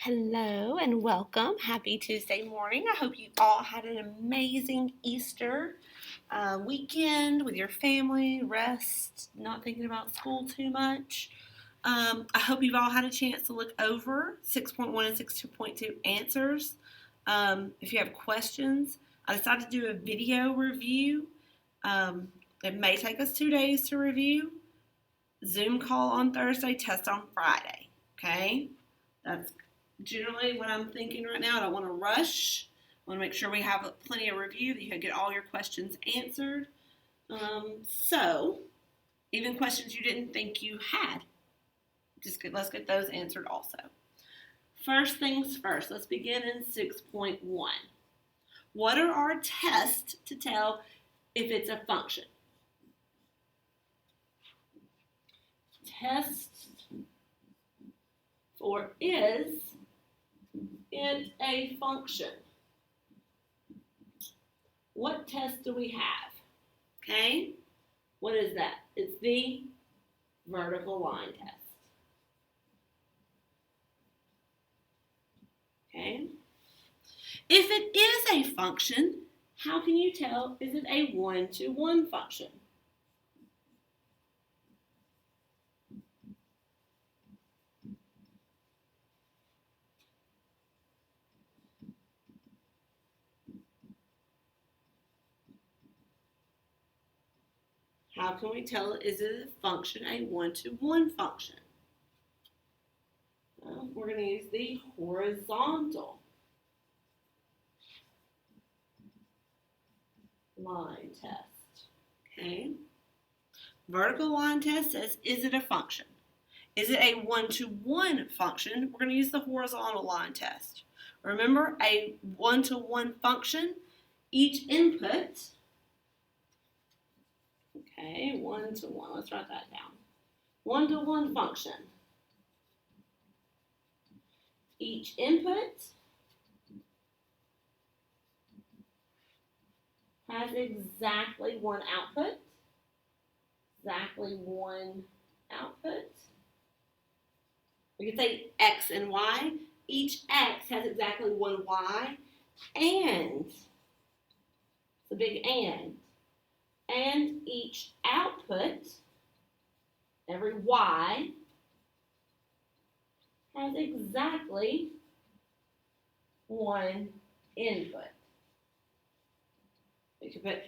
Hello and welcome. Happy Tuesday morning. I hope you all had an amazing Easter weekend with your family, rest, not thinking about school too much. I hope you've all had a chance to look over 6.1 and 6.2 answers. If you have questions, I decided to do a video review. It may take us 2 days to review. Zoom call on Thursday, test on Friday. Okay? That's generally what I'm thinking right now. I don't want to rush. I want to make sure we have plenty of review, that you can get all your questions answered. So, even questions you didn't think you had, let's get those answered also. First things first, let's begin in 6.1. What are our tests to tell if it's a function? Test for is it a function? What test do we have? Okay, what is that? It's the vertical line test. Okay, if it is a function, how can you tell is it a one-to-one function? How can we tell is it a function a one-to-one function? Well, we're going to use the horizontal line test. Okay. Vertical line test says, is it a function? Is it a one-to-one function? We're going to use the horizontal line test. Remember, a one-to-one function, each input, okay, one-to-one, let's write that down. One-to-one function. Each input has exactly one output. Exactly one output. We could say X and Y. Each X has exactly one Y. And, it's a big and each output, every Y, has exactly one input. You could put,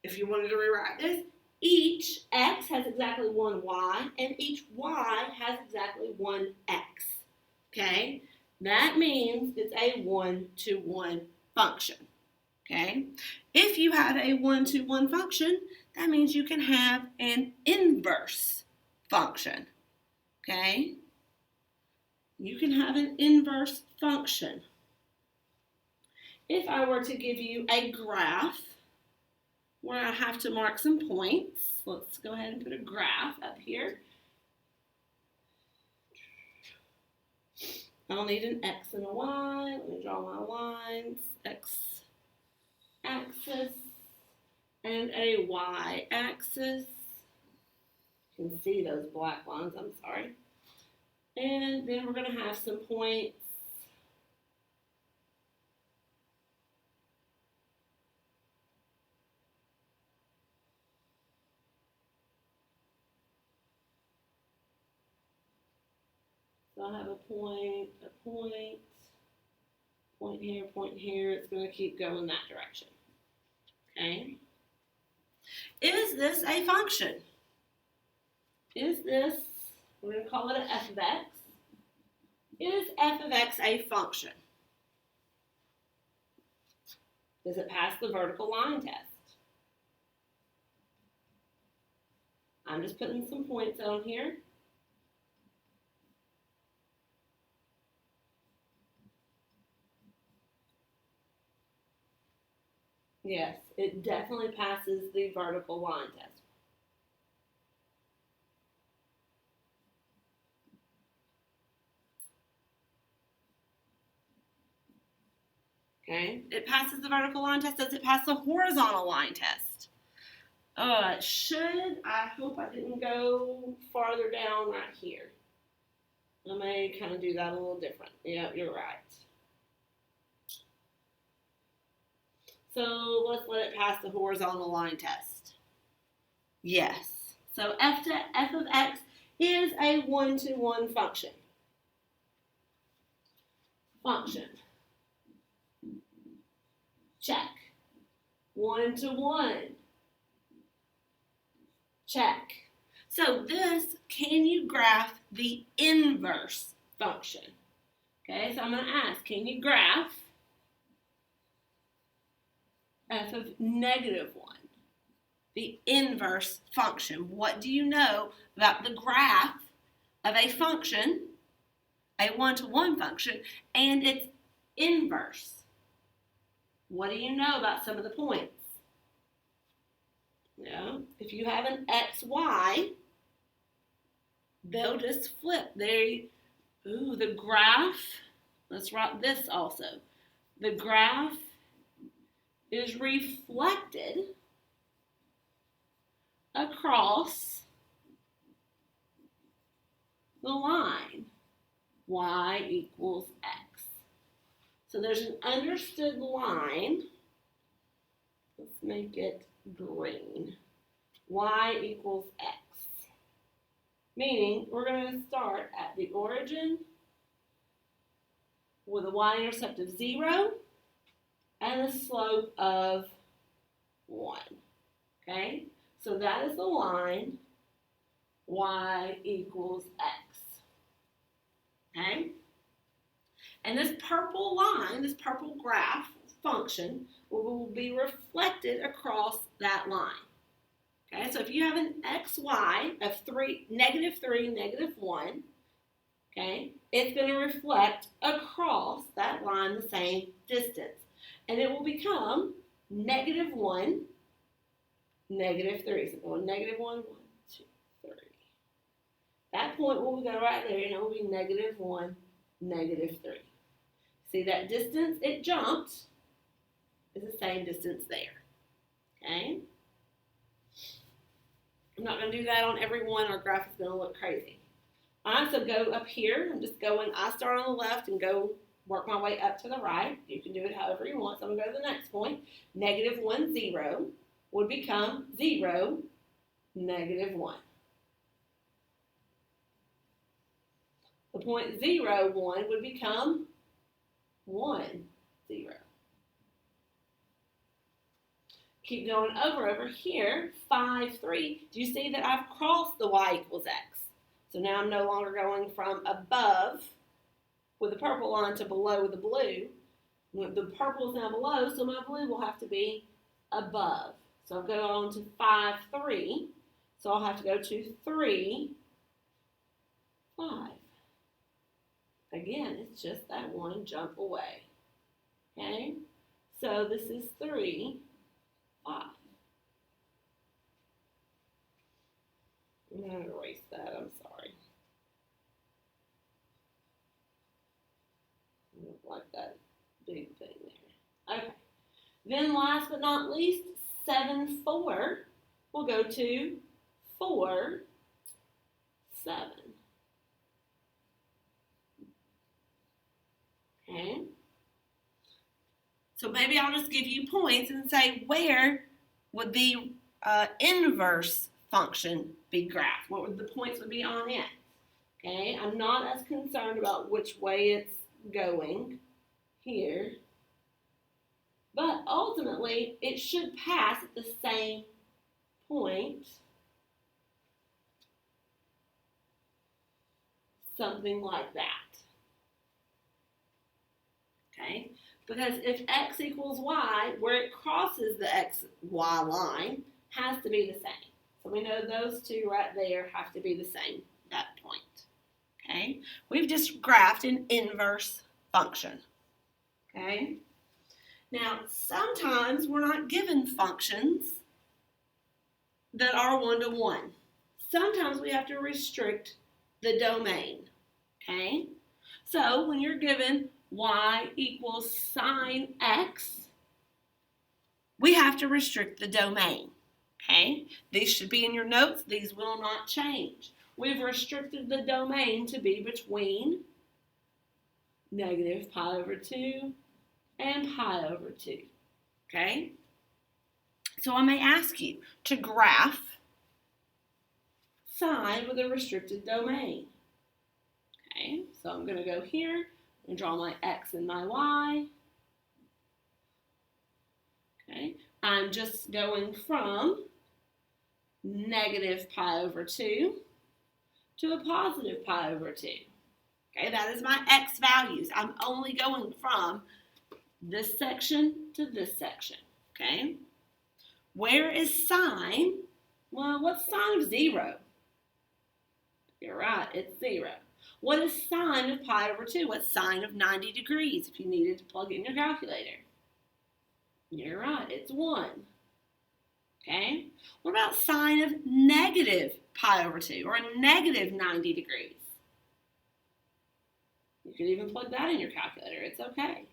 if you wanted to rewrite this, each X has exactly one Y, and each Y has exactly one X. Okay? That means it's a one-to-one function. Okay? If you have a one-to-one function, that means you can have an inverse function. Okay? You can have an inverse function. If I were to give you a graph where I have to mark some points, let's go ahead and put a graph up here. I'll need an X and a Y. Let me draw my lines. X axis and a Y axis. You can see those black lines, I'm sorry. And then we're going to have some points. So I have a point here. It's going to keep going that direction. Okay. Is this a function? Is this, we're going to call it an f of x. Is f of x a function? Does it pass the vertical line test? I'm just putting some points on here. Yes, it definitely passes the vertical line test. Okay, it passes the vertical line test. Does it pass the horizontal line test? It should. I hope I didn't go farther down right here. I may kind of do that a little different. Yeah, you're right. So let's let it pass the horizontal line test. Yes. So f of x is a one-to-one function. Check. One-to-one. Check. So this, can you graph the inverse function? Okay, so I'm going to ask, can you graph f of -1, the inverse function? What do you know about the graph of a function, a one-to-one function, and its inverse? What do you know about some of the points? Yeah, if you have an xy, they'll just flip. The graph, let's write this also. The graph is reflected across the line y equals x. So there's an understood line. Let's make it green. Y equals x. Meaning we're going to start at the origin with a y-intercept of 0 and a slope of 1. Okay? So that is the line y equals x. Okay? And this purple line, this purple graph function, will be reflected across that line. Okay, so if you have an xy of -3, -1, okay, it's going to reflect across that line the same distance. And it will become -1, -3. So going -1, 1, 2, 3. That point will go right there, and it will be -1, -3. See that distance it jumped is the same distance there. Okay? I'm not going to do that on every one. Our graph is going to look crazy. All right, so go up here. I'm just going, I start on the left and go work my way up to the right. You can do it however you want. So I'm going to go to the next point. -1, 0 would become 0, -1. The point 0, 1 would become 1, 0. Keep going over here, 5, 3. Do you see that I've crossed the y equals x? So now I'm no longer going from above with the purple line to below with the blue. The purple is now below, so my blue will have to be above. So I'll go on to 5, 3. So I'll have to go to 3, 5. Again, it's just that one jump away. Okay? So this is 3, 5. I'm going to erase that. I'm sorry. I don't like that big thing there. Okay. Then last but not least, 7, 4. We'll go to 4, 7. Okay. So maybe I'll just give you points and say where would the inverse function be graphed? What would the points would be on it? Okay, I'm not as concerned about which way it's going here, but ultimately it should pass at the same point, something like that. Okay. Because if x equals y, where it crosses the xy line has to be the same. So we know those two right there have to be the same, that point. Okay? We've just graphed an inverse function. Okay? Now, sometimes we're not given functions that are one-to-one. Sometimes we have to restrict the domain. Okay? So when you're given y equals sine x, we have to restrict the domain. Okay? These should be in your notes. These will not change. we've restricted the domain to be between negative pi over 2 and pi over 2. Okay? So I may ask you to graph sine with a restricted domain. Okay, so I'm going to go here and draw my x and my y. Okay, I'm just going from negative pi over 2 to a positive pi over 2. Okay, that is my x values. I'm only going from this section to this section. Okay, where is sine? Well, what's sine of 0? You're right, it's 0. What is sine of pi over 2? What's sine of 90 degrees if you needed to plug in your calculator? You're right, it's 1. Okay? What about sine of negative pi over 2 or a negative 90 degrees? You could even plug that in your calculator. It's okay.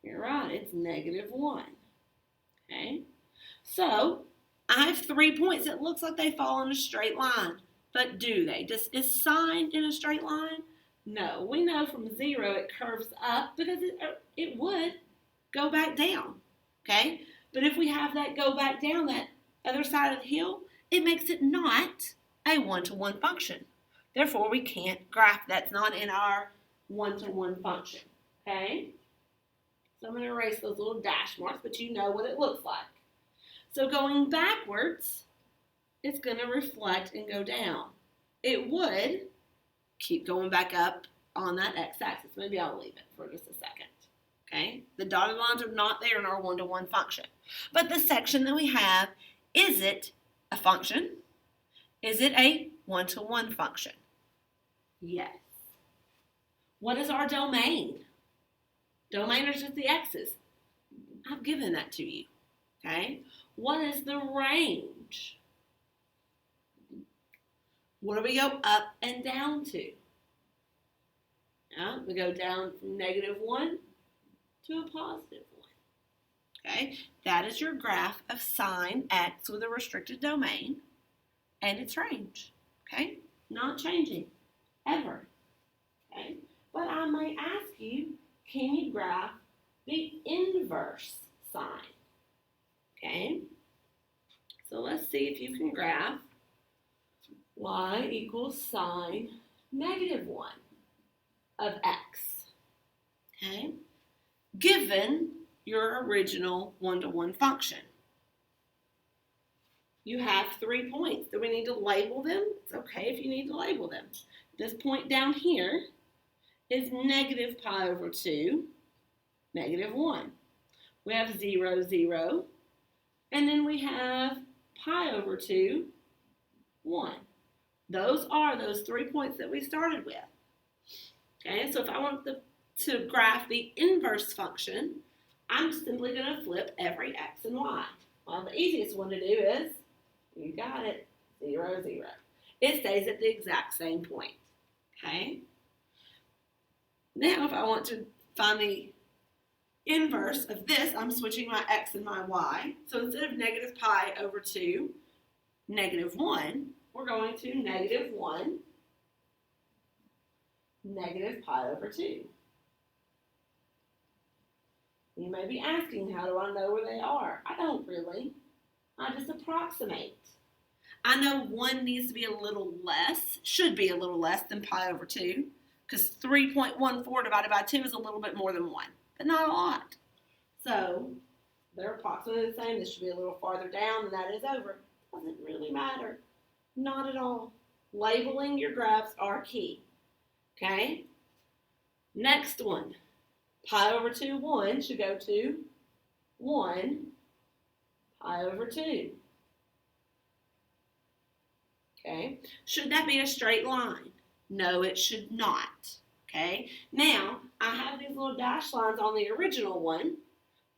You're right, it's negative 1. Okay? So, I have 3 points. It looks like they fall in a straight line. But do they? Is sine in a straight line? No. We know from 0 it curves up because it would go back down. Okay? But if we have that go back down that other side of the hill, it makes it not a one-to-one function. Therefore, we can't graph. That's not in our one-to-one function. Okay? So I'm going to erase those little dash marks, but you know what it looks like. So going backwards, it's going to reflect and go down. It would keep going back up on that x-axis. Maybe I'll leave it for just a second. Okay? The dotted lines are not there in our one-to-one function. But the section that we have, is it a function? Is it a one-to-one function? Yes. What is our domain? Domain is just the x's. I've given that to you. Okay? What is the range? What do we go up and down to? We go down from negative 1 to a positive 1. Okay? That is your graph of sine x with a restricted domain and its range. Okay? Not changing. Ever. Okay? But I might ask you, can you graph the inverse sine? Okay? So let's see if you can graph y equals sine negative 1 of x. Okay? Given your original one-to-one function. You have 3 points. Do we need to label them? It's okay if you need to label them. This point down here is negative pi over 2, negative 1. We have 0, 0. And then we have pi over 2, 1. Those are those 3 points that we started with. Okay, so if I want to graph the inverse function, I'm simply going to flip every x and y. Well, the easiest one to do is, you got it, 0, 0. It stays at the exact same point. Okay? Now, if I want to find the inverse of this, I'm switching my x and my y. So instead of negative pi over 2, negative 1, we're going to negative 1, negative pi over 2. You may be asking, how do I know where they are? I don't really. I just approximate. I know 1 needs to be a little less, should be a little less than pi over 2, because 3.14 divided by 2 is a little bit more than 1, but not a lot. So they're approximately the same. This should be a little farther down than that is over. Doesn't really matter. Not at all. Labeling your graphs are key. Okay? Next one. Pi over 2, 1 should go to 1 pi over 2. Okay? Should that be a straight line? No, it should not. Okay? Now, I have these little dash lines on the original one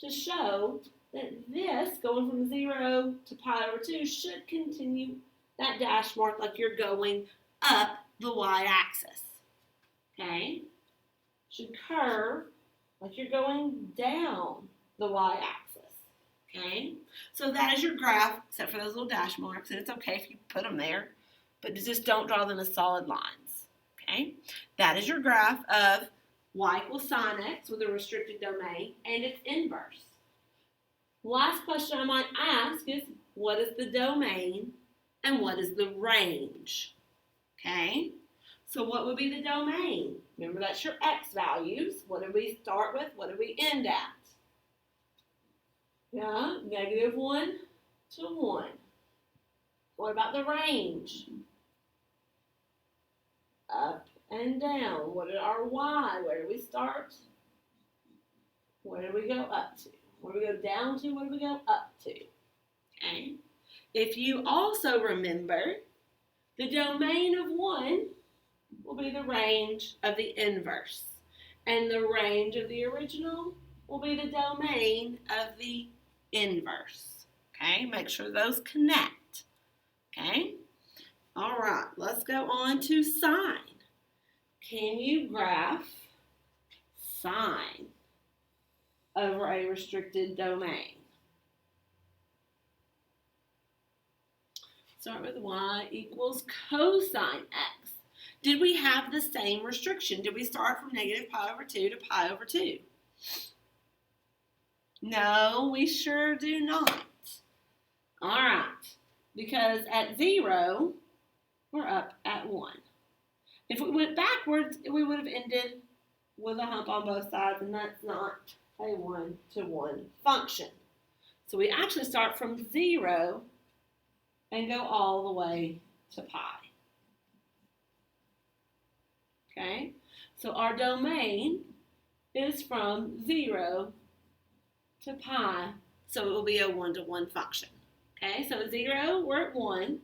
to show that this, going from 0 to pi over 2, should continue that dash mark like you're going up the y-axis. Okay? Should curve like you're going down the y-axis. Okay? So that is your graph, except for those little dash marks, and it's okay if you put them there. but just don't draw them as solid lines. Okay? That is your graph of y equals sine x with a restricted domain and its inverse. Last question I might ask is, what is the domain and what is the range? Okay? So what would be the domain? Remember, that's your x values. What did we start with? What did we end at? Yeah, -1 to 1. What about the range? Up and down. What is our y? Where do we start? Where do we go up to? Where do we go down to? Where do we go up to? Okay. If you also remember, the domain of 1 will be the range of the inverse. And the range of the original will be the domain of the inverse. Okay, make sure those connect. Okay, all right, let's go on to sine. Can you graph sine over a restricted domain? Start with y equals cosine x. Did we have the same restriction? Did we start from negative pi over 2 to pi over 2? No, we sure do not. All right, because at 0, we're up at 1. If we went backwards, we would have ended with a hump on both sides, and that's not a one-to-one function. So we actually start from 0 and go all the way to pi. Okay, so our domain is from 0 to pi, so it will be a one-to-one function. Okay, so at 0, we're at 1.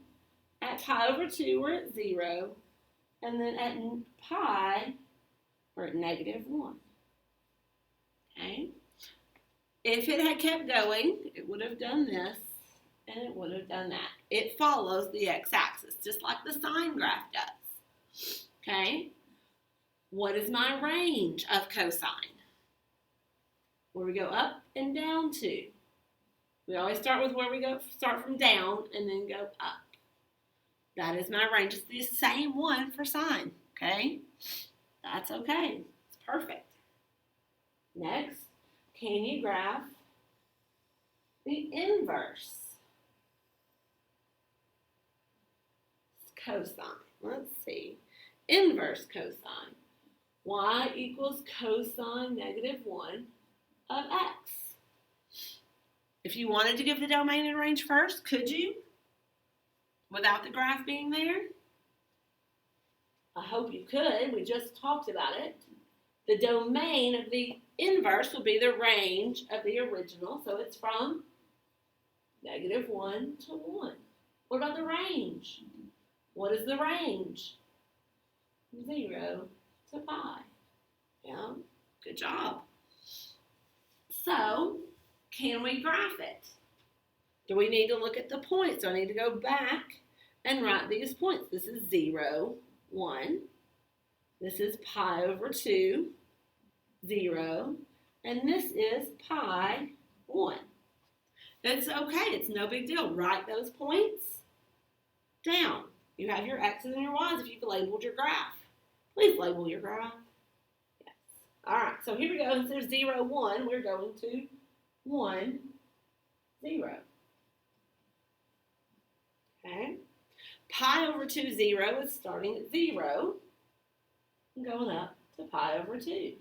At pi over 2, we're at 0. And then at pi, we're at -1. Okay, if it had kept going, it would have done this, and it would have done that. It follows the x-axis, just like the sine graph does. Okay, what is my range of cosine? Where we go up and down to. We always start with where we go, start from down and then go up. That is my range. It's the same one for sine, okay? That's okay. It's perfect. Next, can you graph the inverse cosine? Let's see. Inverse cosine. Y equals cosine -1 of x. If you wanted to give the domain and range first, could you? Without the graph being there? I hope you could. We just talked about it. The domain of the inverse will be the range of the original. So it's from -1 to 1. What about the range? What is the range? 0 to pi. Yeah, good job. So, can we graph it? Do we need to look at the points? Do I need to go back and write these points? This is 0, 1. This is pi over 2, 0. And this is pi, 1. It's okay. It's no big deal. Write those points down. You have your x's and your y's if you've labeled your graph. Please label your graph. Yes. All right. So here we go. Instead of 0, 1, we're going to 1, 0. Okay. Pi over 2, 0 is starting at 0 and going up to pi over 2.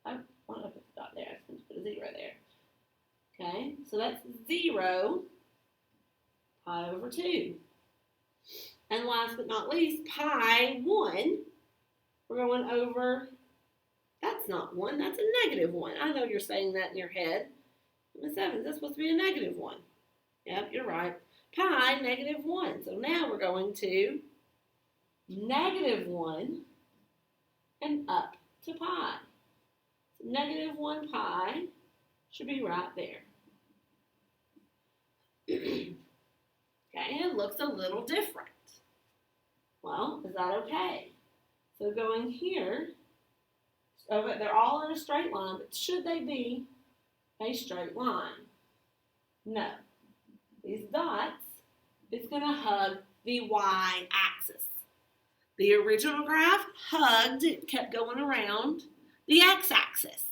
I want to put the dot there. I just put a 0 there. Okay. So that's 0, pi over 2. And last but not least, pi 1. We're going over, that's not 1, that's a -1. I know you're saying that in your head. The 7, that's supposed to be a -1. Yep, you're right. Pi, -1. So now we're going to -1 and up to pi. So -1 pi should be right there. Okay, it looks a little different. Well, is that okay? So going here, they're all in a straight line, but should they be a straight line? No. These dots it's going to hug the y-axis. The original graph hugged, it kept going around the x-axis.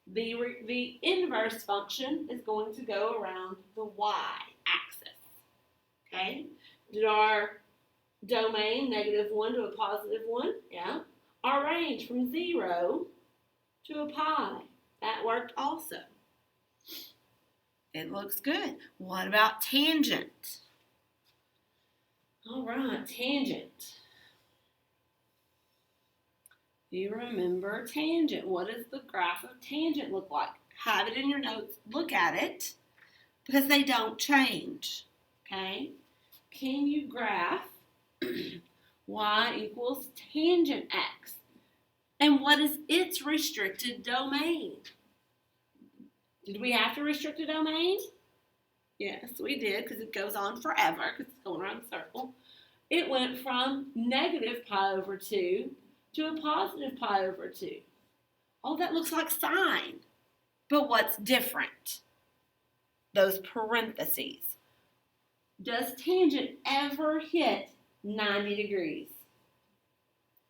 The inverse function is going to go around the y-axis. Okay? Did our domain -1 to a +1? Yeah. Our range from 0 to a pi. That worked also. It looks good. What about tangent? All right, tangent. Do you remember tangent? What does the graph of tangent look like? Have it in your notes. Look at it because they don't change. Okay? Can you graph y equals tangent x? And what is its restricted domain? Did we have to restrict a domain? Yes, we did because it goes on forever because it's going around the circle. It went from -pi/2 to a +pi/2. Oh, that looks like sine. But what's different? Those parentheses. Does tangent ever hit 90 degrees?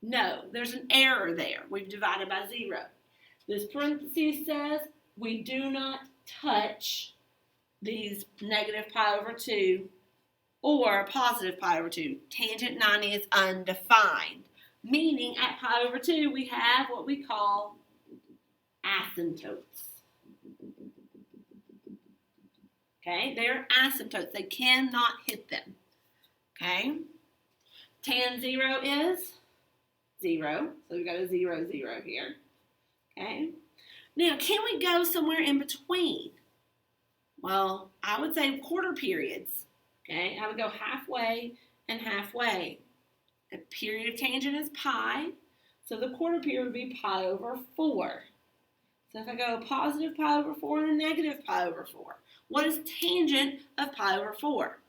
No, there's an error there. We've divided by 0. This parenthesis says we do not touch these -pi/2 or +pi/2. Tangent 90 is undefined, meaning at pi/2 we have what we call asymptotes. Okay, they're asymptotes. They cannot hit them. Okay, tan 0 is 0, so we've got a 0, 0 here. Okay, now can we go somewhere in between? Well, I would say quarter periods. Okay, I would go halfway and halfway. The period of tangent is pi, so the quarter period would be pi/4. So if I go a +pi/4 and a -pi/4, what is tangent of pi/4?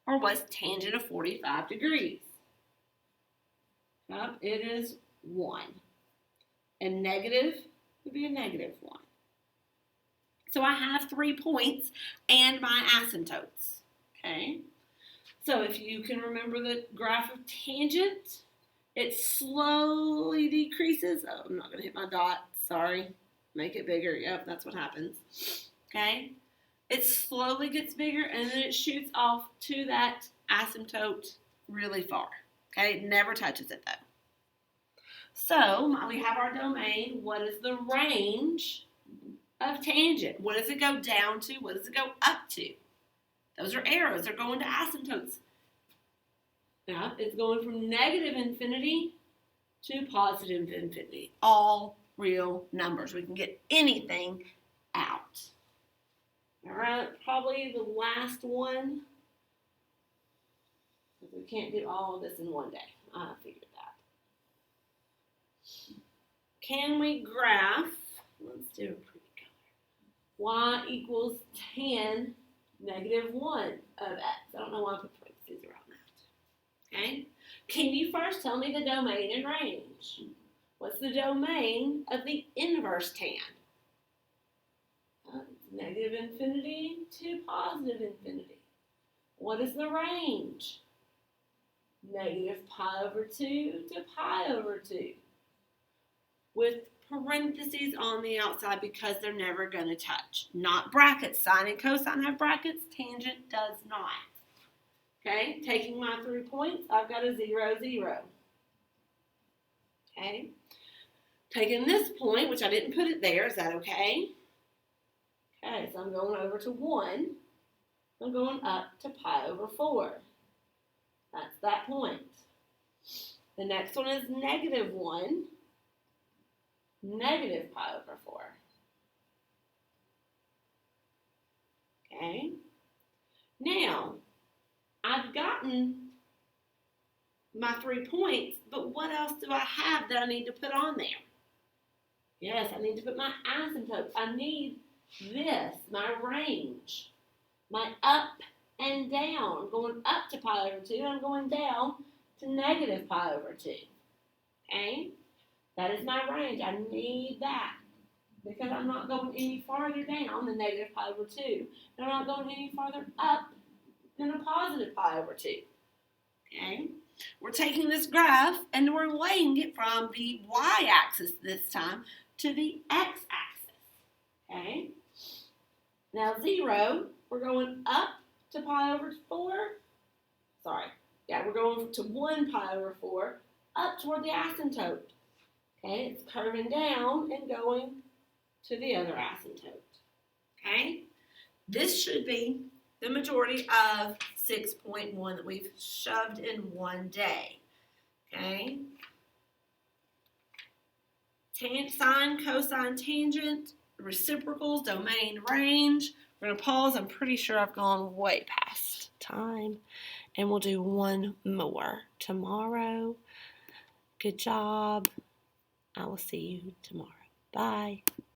Or what's tangent of 45 degrees? Yep, it is 1. And negative would be a -1. So I have 3 points and my asymptotes. Okay? So if you can remember the graph of tangent, it slowly decreases. Oh, I'm not going to hit my dot. Sorry. Make it bigger. Yep, that's what happens. Okay? It slowly gets bigger and then it shoots off to that asymptote really far. Okay? It never touches it though. So we have our domain. What is the range of tangent? What does it go down to? What does it go up to? Those are arrows. They're going to asymptotes. Now, it's going from -infinity to +infinity. All real numbers. We can get anything out. All right, probably the last one. Because we can't do all of this in one day. I figured that. Can we graph? Let's do a pretty color. Y equals tan -1 of x. I don't know why I put parentheses around that. Okay? Can you first tell me the domain and range? What's the domain of the inverse tan? -infinity to +infinity. What is the range? -pi/2 to pi/2. With parentheses on the outside because they're never going to touch. Not brackets. Sine and cosine have brackets. Tangent does not. Okay, taking my 3 points, I've got a 0, 0. Okay, taking this point, which I didn't put it there, is that okay? Okay, so I'm going over to 1. I'm going up to pi/4. That's that point. The next one is -1. -pi/4. Okay. Now, I've gotten my 3 points, but what else do I have that I need to put on there? Yes, I need to put my asymptotes. I need this, my range, my up and down. I'm going up to pi/2, I'm going down to -pi/2. Okay? That is my range. I need that because I'm not going any farther down than -pi/2. And I'm not going any farther up and a positive pi over 2. Okay? We're taking this graph and we're laying it from the y-axis this time to the x-axis. Okay? Now 0, we're going up to pi over 4. We're going to 1 pi over 4 up toward the asymptote. Okay? It's curving down and going to the other asymptote. Okay? This should be the majority of 6.1 that we've shoved in one day. Okay? Sine, cosine, tangent, reciprocals, domain, range. We're going to pause. I'm pretty sure I've gone way past time. And we'll do one more tomorrow. Good job. I will see you tomorrow. Bye.